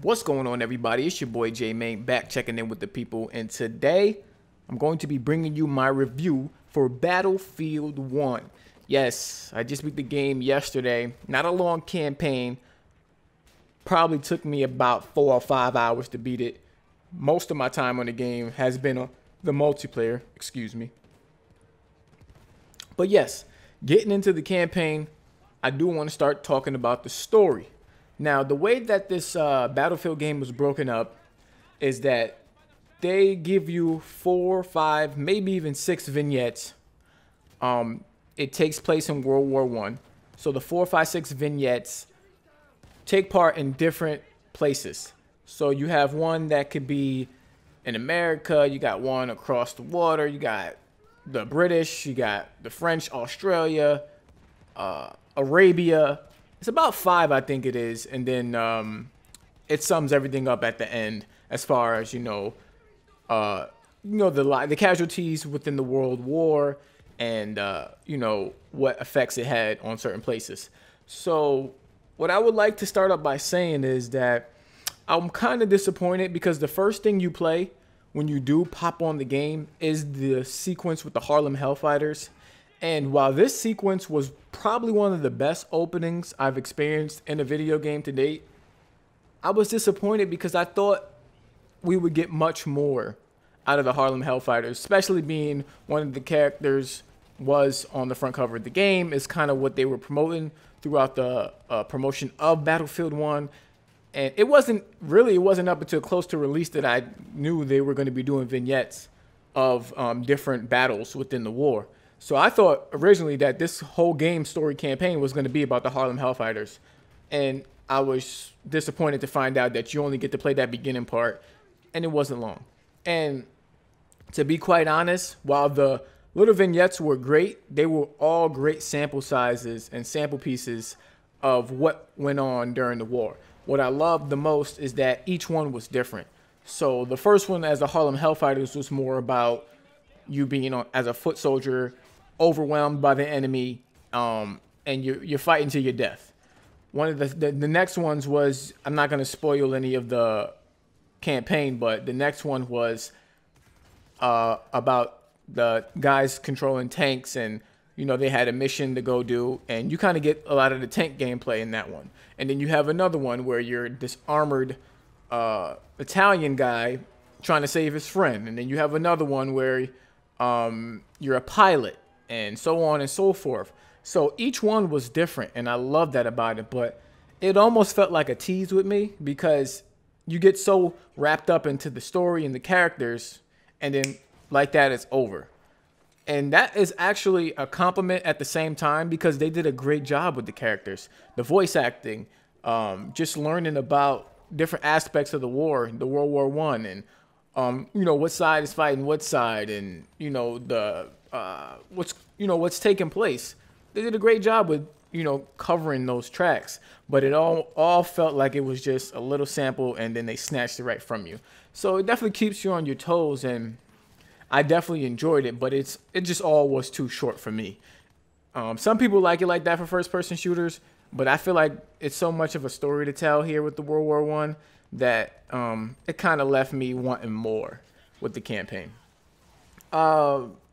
What's going on, everybody? It's your boy J Main back checking in with the people, and today I'm going to be bringing you my review for Battlefield 1. Yes, I just beat the game yesterday. Not a long campaign. Probably took me about 4 or 5 hours to beat it. Most of my time on the game has been on the multiplayer, excuse me. But yes, getting into the campaign, I do want to start talking about the story. Now, the way that this Battlefield game was broken up is that they give you 4, 5, maybe even 6 vignettes. It takes place in World War I. So the 4, 5, 6 vignettes take part in different places. So you have one that could be in America. You got one across the water. You got the British. You got the French, Australia, Arabia. It's about 5, I think it is, and then it sums everything up at the end as far as the casualties within the World War and what effects it had on certain places. So what I would like to start up by saying is that I'm kind of disappointed because the first thing you play when you do pop on the game is the sequence with the Harlem Hellfighters. And while this sequence was probably one of the best openings I've experienced in a video game to date, I was disappointed because I thought we would get much more out of the Harlem Hellfighters, especially being one of the characters was on the front cover of the game. Is kind of what they were promoting throughout the promotion of Battlefield 1. And it wasn't up until close to release that I knew they were going to be doing vignettes of different battles within the war. So I thought originally that this whole game story campaign was going to be about the Harlem Hellfighters. And I was disappointed to find out that you only get to play that beginning part, and it wasn't long. And to be quite honest, while the little vignettes were great, they were all great sample sizes and sample pieces of what went on during the war. What I loved the most is that each one was different. So the first one as the Harlem Hellfighters was more about you being as a foot soldier, overwhelmed by the enemy, and you're fighting to your death. One of the next ones was, I'm not going to spoil any of the campaign, but the next one was about the guys controlling tanks, and they had a mission to go do, and you kind of get a lot of the tank gameplay in that one. And then you have another one where you're this armored Italian guy trying to save his friend, and then you have another one where you're a pilot, and so on and so forth. So each one was different, and I love that about it. But it almost felt like a tease with me because you get so wrapped up into the story and the characters, and then like that, it's over. And that is actually a compliment at the same time because they did a great job with the characters, the voice acting, just learning about different aspects of the war, the World War I, and what side is fighting what side, and what's taking place. They did a great job with covering those tracks, but it all felt like it was just a little sample, and then they snatched it right from you. So it definitely keeps you on your toes, and I definitely enjoyed it, but it just all was too short for me. Some people like it like that for first-person shooters, but I feel like it's so much of a story to tell here with the World War I that it kind of left me wanting more with the campaign.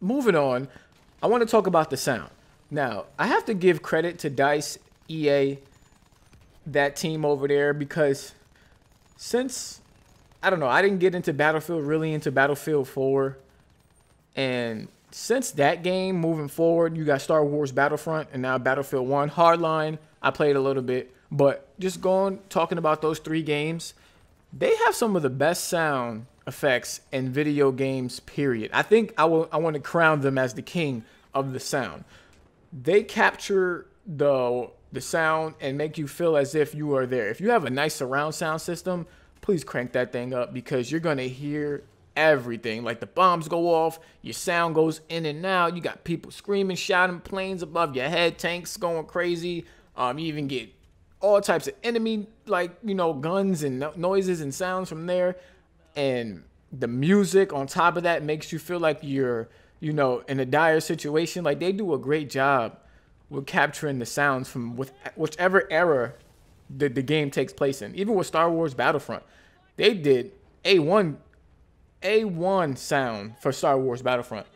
Moving on, I want to talk about the sound. Now, I have to give credit to DICE, EA, that team over there, because since, I don't know, I didn't get into Battlefield, really into Battlefield 4, and since that game, moving forward, you got Star Wars Battlefront and now Battlefield 1. Hardline, I played a little bit, but just talking about those 3 games, they have some of the best sound effects in video games, period. I think I want to crown them as the king of the sound. They capture the sound and make you feel as if you are there. If you have a nice surround sound system, please crank that thing up because you're going to hear everything. Like the bombs go off, your sound goes in and out, you got people screaming, shouting, planes above your head, tanks going crazy. You even get all types of enemy, guns and noises and sounds from there. And the music on top of that makes you feel like you're in a dire situation. Like, they do a great job with capturing the sounds from whichever era the game takes place in. Even with Star Wars Battlefront, they did A1 sound for Star Wars Battlefront,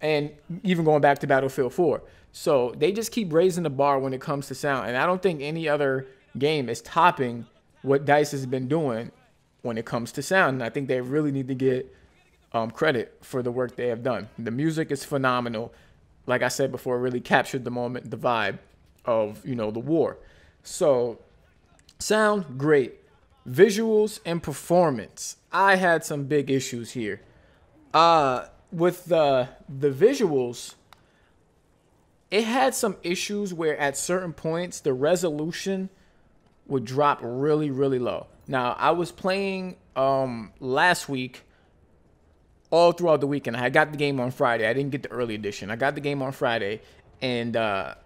and even going back to Battlefield 4. So they just keep raising the bar when it comes to sound, and I don't think any other game is topping what DICE has been doing when it comes to sound. And I think they really need to get credit for the work they have done. The music is phenomenal. Like I said before, it really captured the moment, the vibe of, you know, the war. So sound, great. Visuals and performance. I had some big issues here. With the visuals, it had some issues where at certain points the resolution would drop really, really low. Now, I was playing last week all throughout the weekend. I got the game on Friday. I didn't get the early edition. I got the game on Friday, and the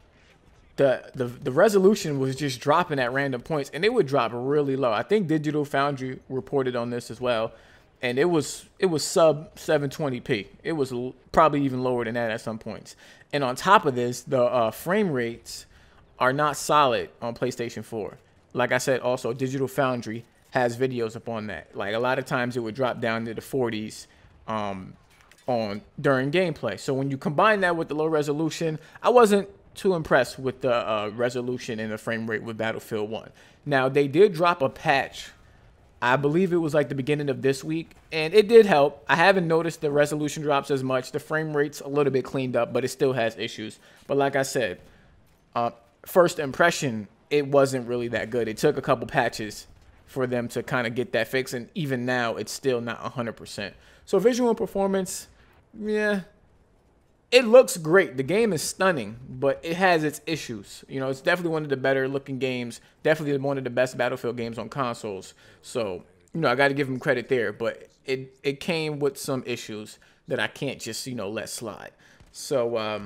resolution was just dropping at random points, and it would drop really low. I think Digital Foundry reported on this as well, and it was sub 720p. It was probably even lower than that at some points. And on top of this, the frame rates are not solid on PlayStation 4. Like I said, also Digital Foundry has videos up on that. Like a lot of times it would drop down to the 40s during gameplay. So when you combine that with the low resolution, I wasn't too impressed with the resolution and the frame rate with Battlefield 1. Now, they did drop a patch. I believe it was like the beginning of this week, and it did help. I haven't noticed the resolution drops as much. The frame rate's a little bit cleaned up, but it still has issues. But like I said, first impression, it wasn't really that good. It took a couple patches for them to kind of get that fix, and even now, it's still not 100%. So visual and performance, yeah, it looks great. The game is stunning, but it has its issues. You know, it's definitely one of the better looking games, definitely one of the best Battlefield games on consoles. So, you know, I got to give them credit there, but it came with some issues that I can't just, you know, let slide. So,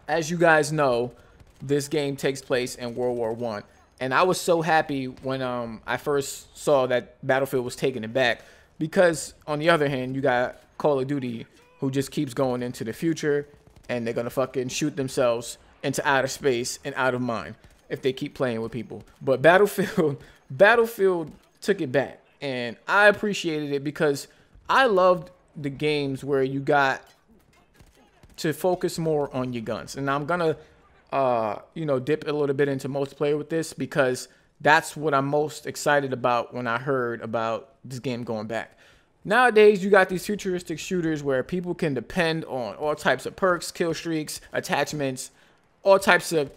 as you guys know, this game takes place in World War I. And I was so happy when I first saw that Battlefield was taking it back, because on the other hand, you got Call of Duty, who just keeps going into the future, and they're gonna fucking shoot themselves into outer space and out of mind if they keep playing with people. But Battlefield took it back, and I appreciated it because I loved the games where you got to focus more on your guns. And I'm gonna you know, dip a little bit into multiplayer with this, because that's what I'm most excited about when I heard about this game going back. Nowadays, you got these futuristic shooters where people can depend on all types of perks, kill streaks, attachments, all types of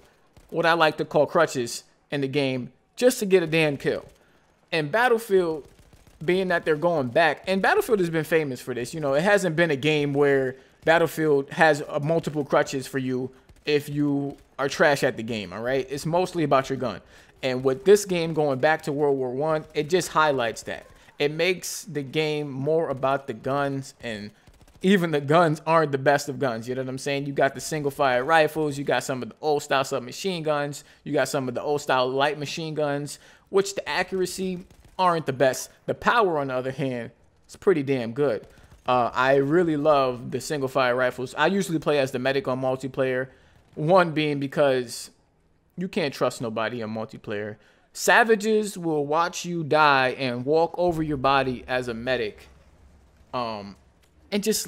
what I like to call crutches in the game just to get a damn kill. And Battlefield, being that they're going back, and Battlefield has been famous for this. You know, it hasn't been a game where Battlefield has multiple crutches for you if you are trash at the game, all right? It's mostly about your gun. And with this game going back to World War I, it just highlights that. It makes the game more about the guns, and even the guns aren't the best of guns. You know what I'm saying? You got the single fire rifles, you got some of the old style submachine guns, you got some of the old style light machine guns, which the accuracy aren't the best. The power, on the other hand, is pretty damn good. I really love the single fire rifles. I usually play as the medic on multiplayer. One being because you can't trust nobody in multiplayer. Savages will watch you die and walk over your body as a medic, and just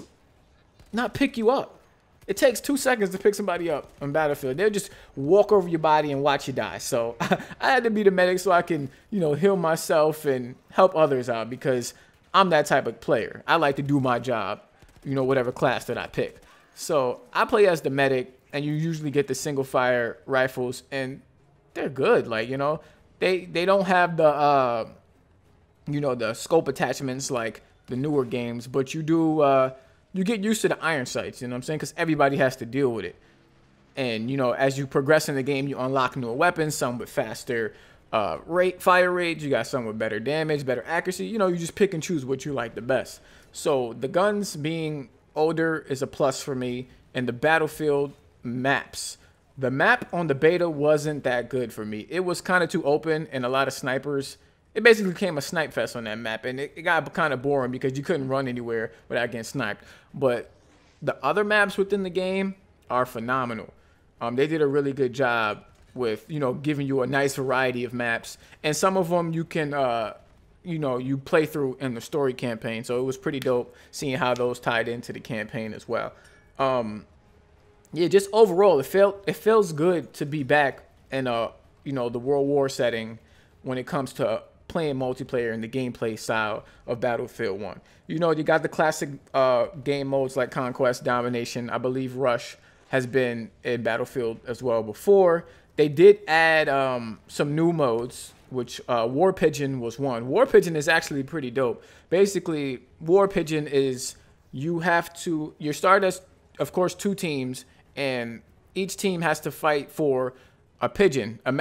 not pick you up. It takes 2 seconds to pick somebody up on Battlefield. They'll just walk over your body and watch you die. So I had to be the medic so I can, you know, heal myself and help others out, because I'm that type of player. I like to do my job, you know, whatever class that I pick. So I play as the medic, and you usually get the single fire rifles, and they're good. Like, you know, they don't have the you know, the scope attachments like the newer games, but you do you get used to the iron sights, you know what I'm saying? Because everybody has to deal with it. And, you know, as you progress in the game, you unlock newer weapons, some with faster fire rate. You got some with better damage, better accuracy. You know, you just pick and choose what you like the best. So the guns being older is a plus for me. And the Battlefield maps. The map on the beta wasn't that good for me. It was kind of too open, and a lot of snipers. It basically became a snipe fest on that map, and it got kind of boring because you couldn't run anywhere without getting sniped. But the other maps within the game are phenomenal. They did a really good job with, you know, giving you a nice variety of maps. And some of them you can, you know, you play through in the story campaign. So it was pretty dope seeing how those tied into the campaign as well. Yeah, just overall, it feels good to be back in you know, the World War setting when it comes to playing multiplayer and the gameplay style of Battlefield 1. You know, you got the classic game modes like Conquest, Domination. I believe Rush has been in Battlefield as well before. They did add some new modes, which War Pigeon was one. War Pigeon is actually pretty dope. Basically, War Pigeon is you start as, of course, 2 teams, and each team has to fight for a pigeon, a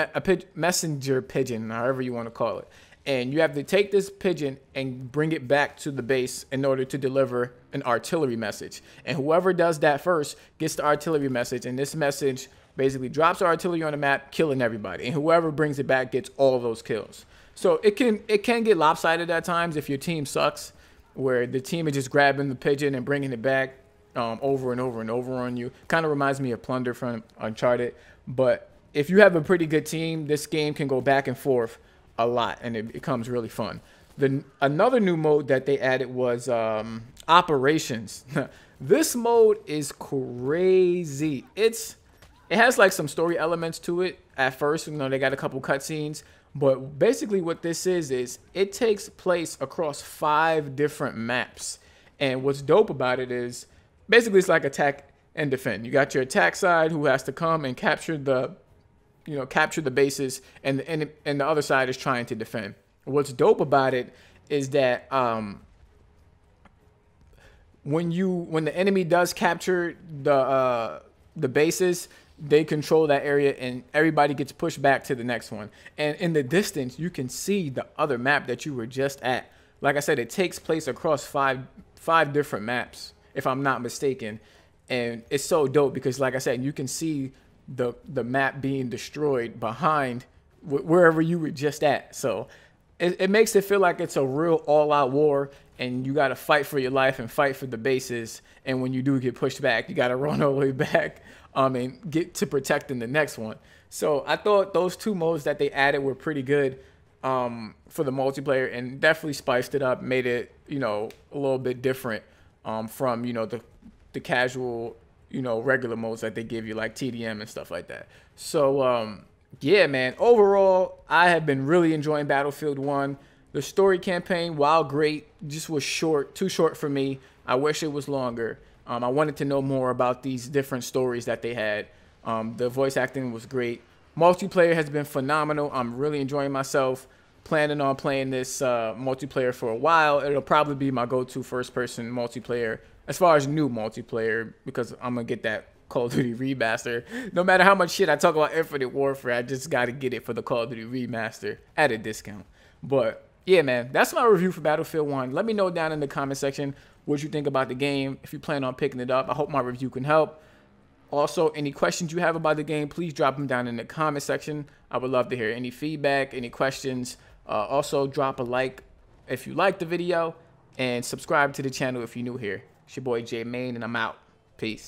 messenger pigeon, however you want to call it. And you have to take this pigeon and bring it back to the base in order to deliver an artillery message. And whoever does that first gets the artillery message. And this message basically drops artillery on the map, killing everybody. And whoever brings it back gets all of those kills. So it can get lopsided at times if your team sucks, where the team is just grabbing the pigeon and bringing it back over and over and over on you. Kind of reminds me of Plunder from Uncharted. But if you have a pretty good team, this game can go back and forth a lot, and it becomes really fun. Another new mode that they added was Operations. This mode is crazy. It has like some story elements to it at first. You know, they got a couple cutscenes, but basically what this is it takes place across 5 different maps. And what's dope about it is basically it's like attack and defend. You got your attack side who has to come and capture the bases, and the other side is trying to defend. What's dope about it is that when the enemy does capture the bases, they control that area and everybody gets pushed back to the next one. And in the distance, you can see the other map that you were just at. Like I said, it takes place across five different maps, if I'm not mistaken. And it's so dope because, like I said, you can see the map being destroyed behind wherever you were just at. So it makes it feel like it's a real all-out war, and you got to fight for your life and fight for the bases. And when you do get pushed back, you got to run all the way back and get to protecting the next one. So I thought those 2 modes that they added were pretty good for the multiplayer, and definitely spiced it up, made it, you know, a little bit different from, you know, the casual, you know, regular modes that they give you, like TDM and stuff like that. So yeah, man, overall I have been really enjoying Battlefield 1. The story campaign, while great, just was too short for me. I wish it was longer. I wanted to know more about these different stories that they had. The voice acting was great. Multiplayer has been phenomenal. I'm really enjoying myself. Planning on playing this multiplayer for a while. It'll probably be my go-to first-person multiplayer as far as new multiplayer, because I'm going to get that Call of Duty Remaster. No matter how much shit I talk about Infinite Warfare, I just got to get it for the Call of Duty Remaster at a discount. But yeah, man, that's my review for Battlefield 1. Let me know down in the comment section what you think about the game. If you plan on picking it up, I hope my review can help. Also, any questions you have about the game, please drop them down in the comment section. I would love to hear any feedback, any questions. Also, drop a like if you liked the video, and subscribe to the channel if you're new here. It's your boy J Main, and I'm out. Peace.